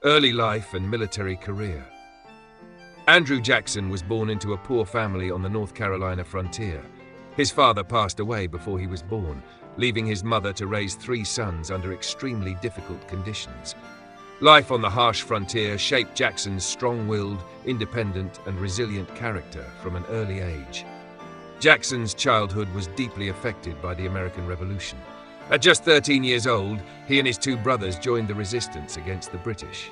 Early life and military career. Andrew Jackson was born into a poor family on the North Carolina frontier. His father passed away before he was born, leaving his mother to raise 3 sons under extremely difficult conditions. Life on the harsh frontier shaped Jackson's strong-willed, independent, and resilient character from an early age. Jackson's childhood was deeply affected by the American Revolution. At just 13 years old, he and his 2 brothers joined the resistance against the British.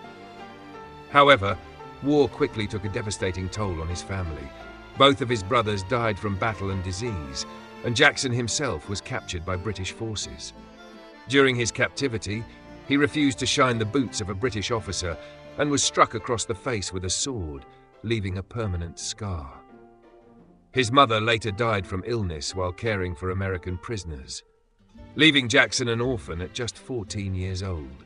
However, war quickly took a devastating toll on his family. Both of his brothers died from battle and disease, and Jackson himself was captured by British forces. During his captivity, he refused to shine the boots of a British officer and was struck across the face with a sword, leaving a permanent scar. His mother later died from illness while caring for American prisoners, leaving Jackson an orphan at just 14 years old.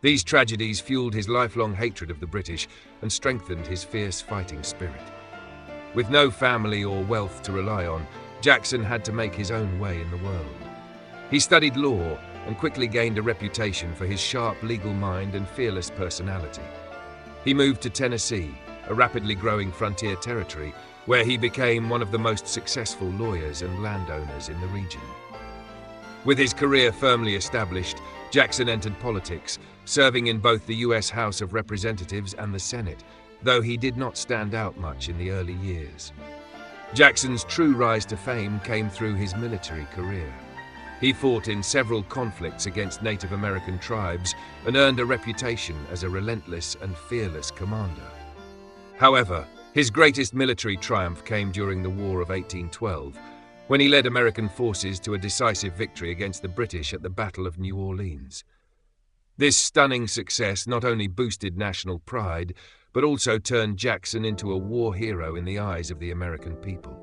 These tragedies fueled his lifelong hatred of the British and strengthened his fierce fighting spirit. With no family or wealth to rely on, Jackson had to make his own way in the world. He studied law and quickly gained a reputation for his sharp legal mind and fearless personality. He moved to Tennessee, a rapidly growing frontier territory, where he became one of the most successful lawyers and landowners in the region. With his career firmly established, Jackson entered politics, serving in both the U.S. House of Representatives and the Senate, though he did not stand out much in the early years. Jackson's true rise to fame came through his military career. He fought in several conflicts against Native American tribes and earned a reputation as a relentless and fearless commander. However, his greatest military triumph came during the War of 1812, when he led American forces to a decisive victory against the British at the Battle of New Orleans. This stunning success not only boosted national pride, but also turned Jackson into a war hero in the eyes of the American people.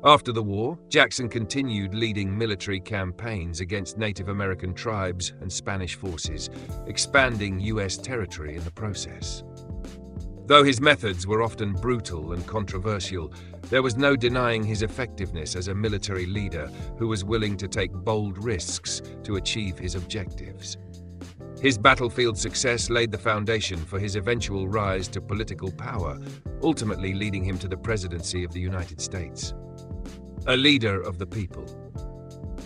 After the war, Jackson continued leading military campaigns against Native American tribes and Spanish forces, expanding U.S. territory in the process. Though his methods were often brutal and controversial, there was no denying his effectiveness as a military leader who was willing to take bold risks to achieve his objectives. His battlefield success laid the foundation for his eventual rise to political power, ultimately leading him to the presidency of the United States. A leader of the people.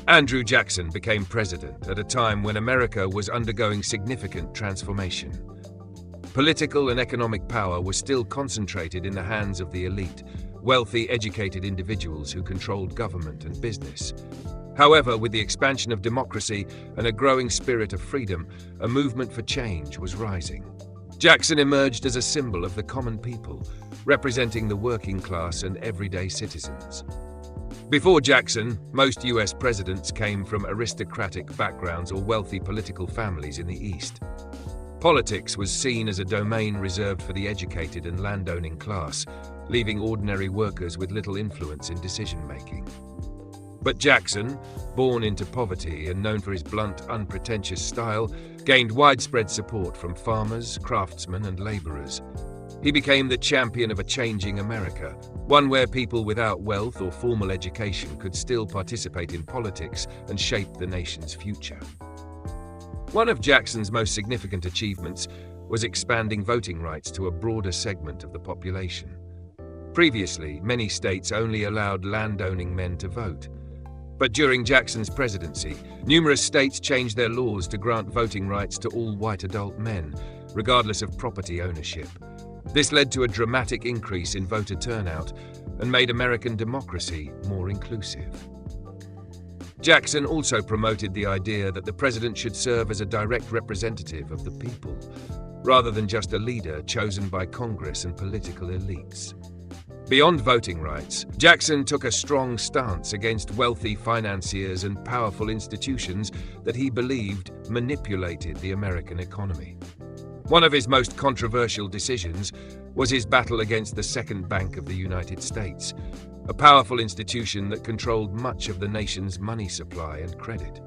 Andrew Jackson became president at a time when America was undergoing significant transformation. Political and economic power was still concentrated in the hands of the elite, wealthy, educated individuals who controlled government and business. However, with the expansion of democracy and a growing spirit of freedom, a movement for change was rising. Jackson emerged as a symbol of the common people, representing the working class and everyday citizens. Before Jackson, most U.S. presidents came from aristocratic backgrounds or wealthy political families in the East. Politics was seen as a domain reserved for the educated and landowning class, leaving ordinary workers with little influence in decision-making. But Jackson, born into poverty and known for his blunt, unpretentious style, gained widespread support from farmers, craftsmen, and laborers. He became the champion of a changing America, one where people without wealth or formal education could still participate in politics and shape the nation's future. One of Jackson's most significant achievements was expanding voting rights to a broader segment of the population. Previously, many states only allowed landowning men to vote. But during Jackson's presidency, numerous states changed their laws to grant voting rights to all white adult men, regardless of property ownership. This led to a dramatic increase in voter turnout and made American democracy more inclusive. Jackson also promoted the idea that the president should serve as a direct representative of the people, rather than just a leader chosen by Congress and political elites. Beyond voting rights, Jackson took a strong stance against wealthy financiers and powerful institutions that he believed manipulated the American economy. One of his most controversial decisions was his battle against the Second Bank of the United States, a powerful institution that controlled much of the nation's money supply and credit.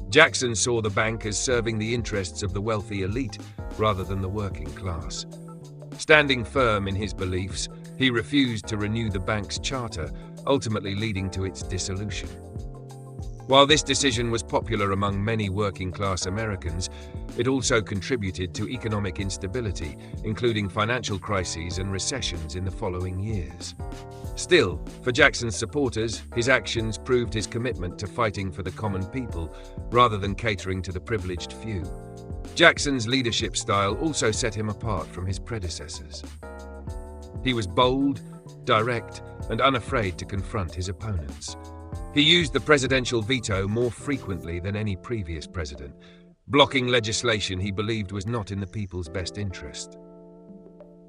Jackson saw the bank as serving the interests of the wealthy elite rather than the working class. Standing firm in his beliefs, he refused to renew the bank's charter, ultimately leading to its dissolution. While this decision was popular among many working-class Americans, it also contributed to economic instability, including financial crises and recessions in the following years. Still, for Jackson's supporters, his actions proved his commitment to fighting for the common people rather than catering to the privileged few. Jackson's leadership style also set him apart from his predecessors. He was bold, direct, and unafraid to confront his opponents. He used the presidential veto more frequently than any previous president, blocking legislation he believed was not in the people's best interest.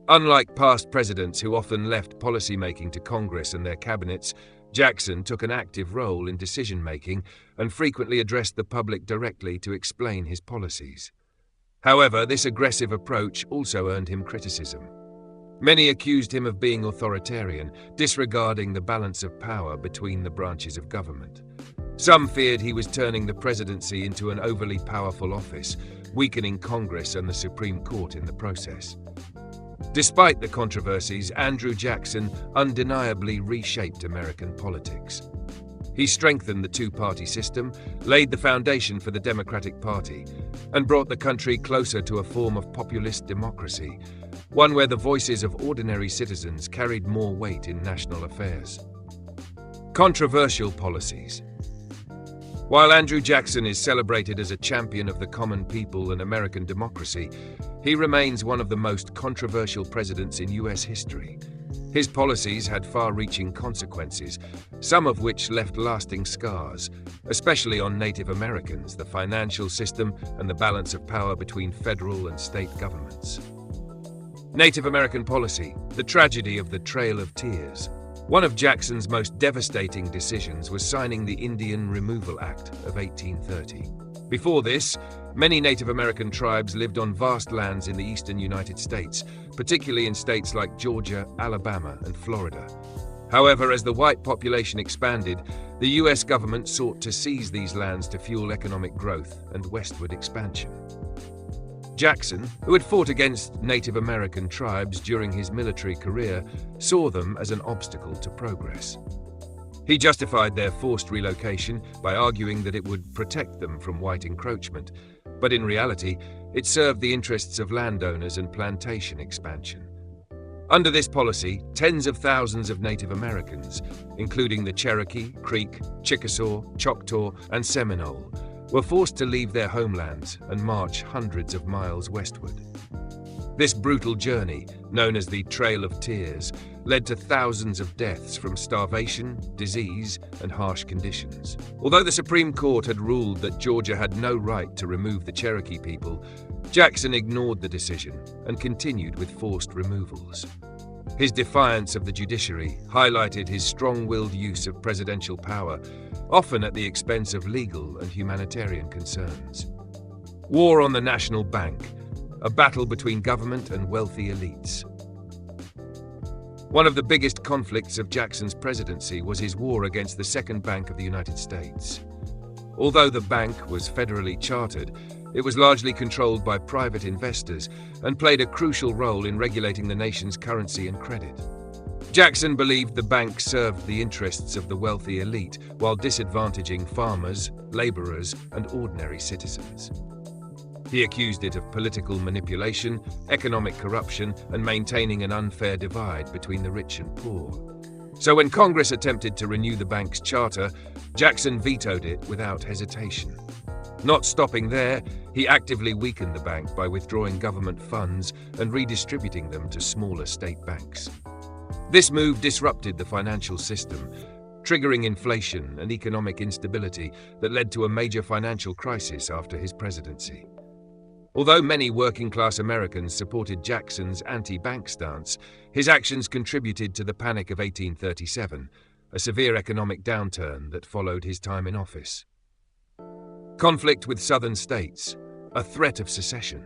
Unlike past presidents who often left policymaking to Congress and their cabinets, Jackson took an active role in decision-making and frequently addressed the public directly to explain his policies. However, this aggressive approach also earned him criticism. Many accused him of being authoritarian, disregarding the balance of power between the branches of government. Some feared he was turning the presidency into an overly powerful office, weakening Congress and the Supreme Court in the process. Despite the controversies, Andrew Jackson undeniably reshaped American politics. He strengthened the two-party system, laid the foundation for the Democratic Party, and brought the country closer to a form of populist democracy, one where the voices of ordinary citizens carried more weight in national affairs. Controversial policies. While Andrew Jackson is celebrated as a champion of the common people and American democracy, he remains one of the most controversial presidents in U.S. history. His policies had far-reaching consequences, some of which left lasting scars, especially on Native Americans, the financial system, and the balance of power between federal and state governments. Native American policy, the tragedy of the Trail of Tears. One of Jackson's most devastating decisions was signing the Indian Removal Act of 1830. Before this, many Native American tribes lived on vast lands in the eastern United States, particularly in states like Georgia, Alabama, and Florida. However, as the white population expanded, the U.S. government sought to seize these lands to fuel economic growth and westward expansion. Jackson, who had fought against Native American tribes during his military career, saw them as an obstacle to progress. He justified their forced relocation by arguing that it would protect them from white encroachment, but in reality, it served the interests of landowners and plantation expansion. Under this policy, tens of thousands of Native Americans, including the Cherokee, Creek, Chickasaw, Choctaw, and Seminole, were forced to leave their homelands and march hundreds of miles westward. This brutal journey, known as the Trail of Tears, led to thousands of deaths from starvation, disease, and harsh conditions. Although the Supreme Court had ruled that Georgia had no right to remove the Cherokee people, Jackson ignored the decision and continued with forced removals. His defiance of the judiciary highlighted his strong-willed use of presidential power, often at the expense of legal and humanitarian concerns. War on the National Bank, a battle between government and wealthy elites. One of the biggest conflicts of Jackson's presidency was his war against the Second Bank of the United States. Although the bank was federally chartered, it was largely controlled by private investors and played a crucial role in regulating the nation's currency and credit. Jackson believed the bank served the interests of the wealthy elite while disadvantaging farmers, laborers, and ordinary citizens. He accused it of political manipulation, economic corruption, and maintaining an unfair divide between the rich and poor. So when Congress attempted to renew the bank's charter, Jackson vetoed it without hesitation. Not stopping there, he actively weakened the bank by withdrawing government funds and redistributing them to smaller state banks. This move disrupted the financial system, triggering inflation and economic instability that led to a major financial crisis after his presidency. Although many working-class Americans supported Jackson's anti-bank stance, his actions contributed to the Panic of 1837, a severe economic downturn that followed his time in office. Conflict with southern states, a threat of secession.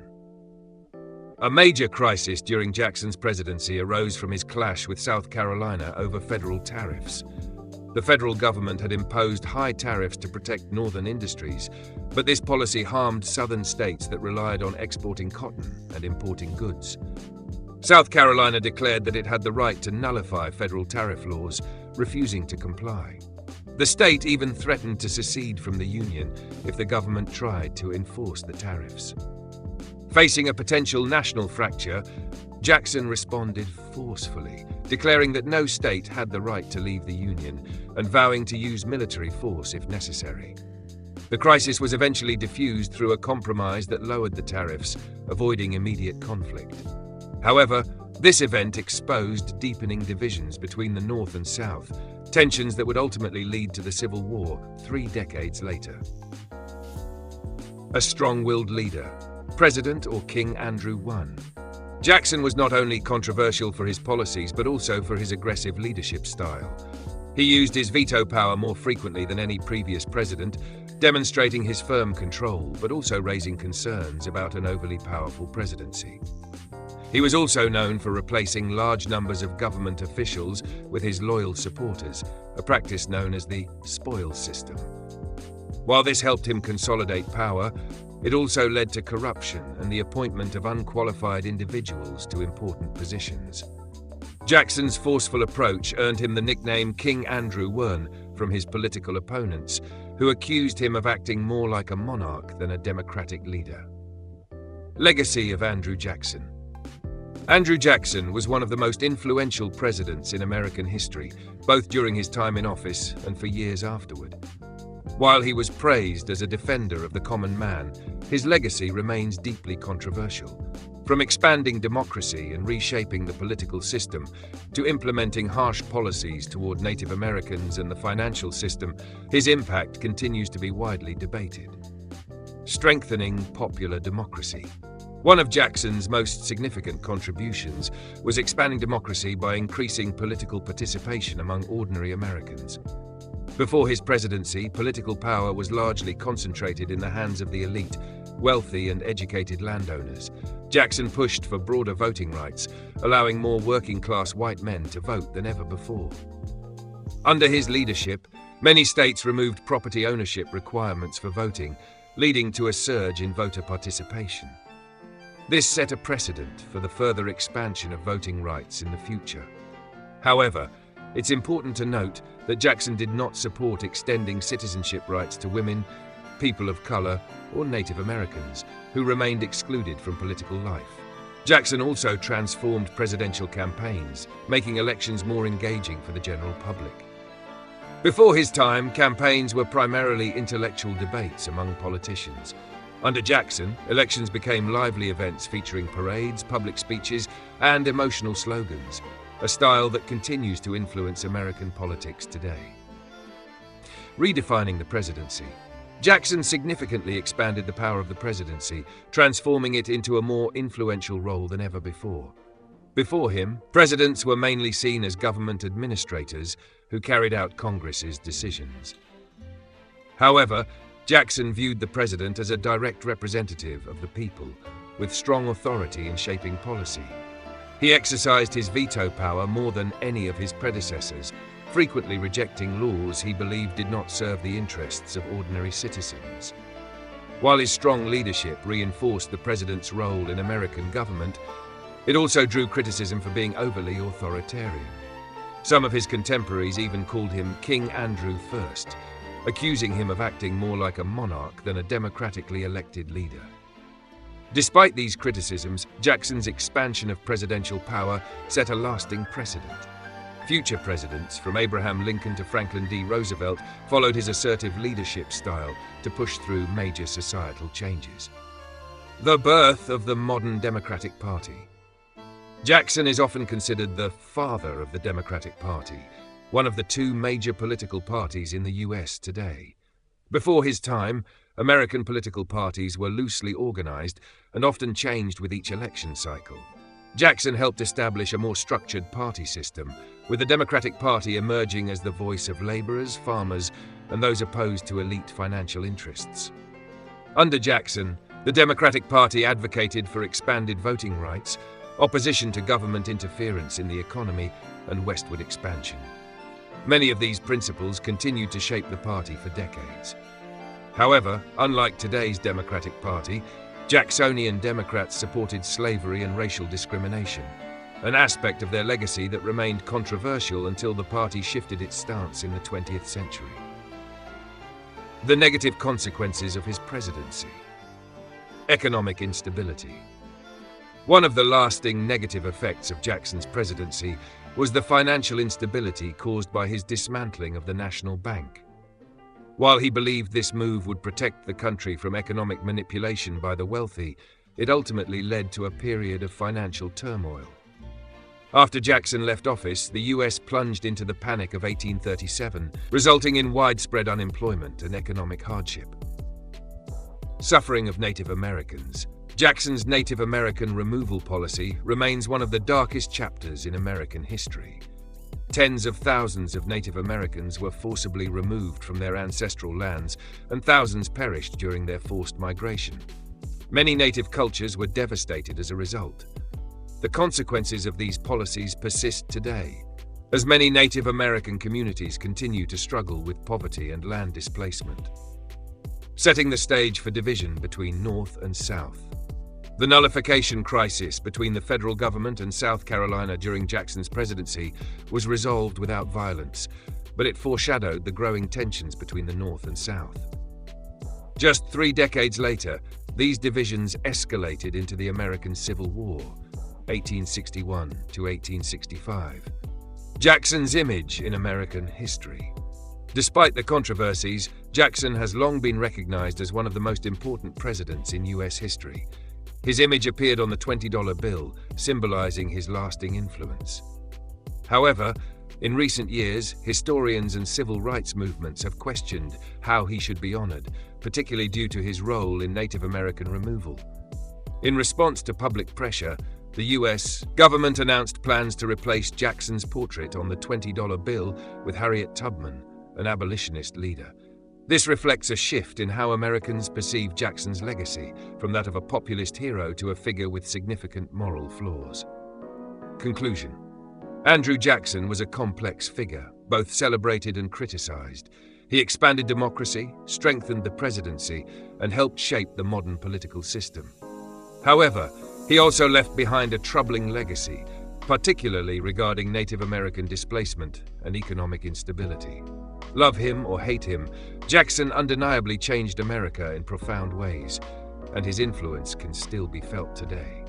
A major crisis during Jackson's presidency arose from his clash with South Carolina over federal tariffs. The federal government had imposed high tariffs to protect northern industries, but this policy harmed southern states that relied on exporting cotton and importing goods. South Carolina declared that it had the right to nullify federal tariff laws, refusing to comply. The state even threatened to secede from the Union if the government tried to enforce the tariffs. Facing a potential national fracture, Jackson responded forcefully, declaring that no state had the right to leave the Union and vowing to use military force if necessary. The crisis was eventually diffused through a compromise that lowered the tariffs, avoiding immediate conflict. However, this event exposed deepening divisions between the North and South, tensions that would ultimately lead to the Civil War 3 decades later. A strong-willed leader, President or King Andrew I. Jackson was not only controversial for his policies but also for his aggressive leadership style. He used his veto power more frequently than any previous president, demonstrating his firm control but also raising concerns about an overly powerful presidency. He was also known for replacing large numbers of government officials with his loyal supporters, a practice known as the spoils system. While this helped him consolidate power, it also led to corruption and the appointment of unqualified individuals to important positions. Jackson's forceful approach earned him the nickname King Andrew I from his political opponents, who accused him of acting more like a monarch than a democratic leader. Legacy of Andrew Jackson. Andrew Jackson was one of the most influential presidents in American history, both during his time in office and for years afterward. While he was praised as a defender of the common man, his legacy remains deeply controversial. From expanding democracy and reshaping the political system to implementing harsh policies toward Native Americans and the financial system, his impact continues to be widely debated. Strengthening popular democracy. One of Jackson's most significant contributions was expanding democracy by increasing political participation among ordinary Americans. Before his presidency, political power was largely concentrated in the hands of the elite, wealthy and educated landowners. Jackson pushed for broader voting rights, allowing more working-class white men to vote than ever before. Under his leadership, many states removed property ownership requirements for voting, leading to a surge in voter participation. This set a precedent for the further expansion of voting rights in the future. However, it's important to note that Jackson did not support extending citizenship rights to women, people of color, or Native Americans, who remained excluded from political life. Jackson also transformed presidential campaigns, making elections more engaging for the general public. Before his time, campaigns were primarily intellectual debates among politicians. Under Jackson, elections became lively events featuring parades, public speeches, and emotional slogans, a style that continues to influence American politics today. Redefining the presidency. Jackson significantly expanded the power of the presidency, transforming it into a more influential role than ever before. Before him, presidents were mainly seen as government administrators who carried out Congress's decisions. However, Jackson viewed the president as a direct representative of the people, with strong authority in shaping policy. He exercised his veto power more than any of his predecessors, frequently rejecting laws he believed did not serve the interests of ordinary citizens. While his strong leadership reinforced the president's role in American government, it also drew criticism for being overly authoritarian. Some of his contemporaries even called him King Andrew I, accusing him of acting more like a monarch than a democratically elected leader. Despite these criticisms, Jackson's expansion of presidential power set a lasting precedent. Future presidents, from Abraham Lincoln to Franklin D. Roosevelt, followed his assertive leadership style to push through major societal changes. The birth of the modern Democratic Party. Jackson is often considered the father of the Democratic Party, one of the two major political parties in the US today. Before his time, American political parties were loosely organized and often changed with each election cycle. Jackson helped establish a more structured party system, with the Democratic Party emerging as the voice of laborers, farmers, and those opposed to elite financial interests. Under Jackson, the Democratic Party advocated for expanded voting rights, opposition to government interference in the economy, and westward expansion. Many of these principles continued to shape the party for decades. However, unlike today's Democratic Party, Jacksonian Democrats supported slavery and racial discrimination. an aspect of their legacy that remained controversial until the party shifted its stance in the 20th century. The negative consequences of his presidency. Economic instability. One of the lasting negative effects of Jackson's presidency was the financial instability caused by his dismantling of the National Bank. While he believed this move would protect the country from economic manipulation by the wealthy, it ultimately led to a period of financial turmoil. After Jackson left office, the US plunged into the Panic of 1837, resulting in widespread unemployment and economic hardship. Suffering of Native Americans. Jackson's Native American removal policy remains one of the darkest chapters in American history. Tens of thousands of Native Americans were forcibly removed from their ancestral lands, and thousands perished during their forced migration. Many native cultures were devastated as a result. The consequences of these policies persist today, as many Native American communities continue to struggle with poverty and land displacement. Setting the stage for division between North and South. The nullification crisis between the federal government and South Carolina during Jackson's presidency was resolved without violence, but it foreshadowed the growing tensions between the North and South. Just 3 decades later, these divisions escalated into the American Civil War, 1861 to 1865. Jackson's image in American history. Despite the controversies, Jackson has long been recognized as one of the most important presidents in US history. His image appeared on the $20 bill, symbolizing his lasting influence. However, in recent years, historians and civil rights movements have questioned how he should be honored, particularly due to his role in Native American removal. In response to public pressure, the US government announced plans to replace Jackson's portrait on the $20 bill with Harriet Tubman, an abolitionist leader. This reflects a shift in how Americans perceive Jackson's legacy, from that of a populist hero to a figure with significant moral flaws. Conclusion. Andrew Jackson was a complex figure, both celebrated and criticized. He expanded democracy, strengthened the presidency, and helped shape the modern political system. However, he also left behind a troubling legacy, particularly regarding Native American displacement and economic instability. Love him or hate him, Jackson undeniably changed America in profound ways, and his influence can still be felt today.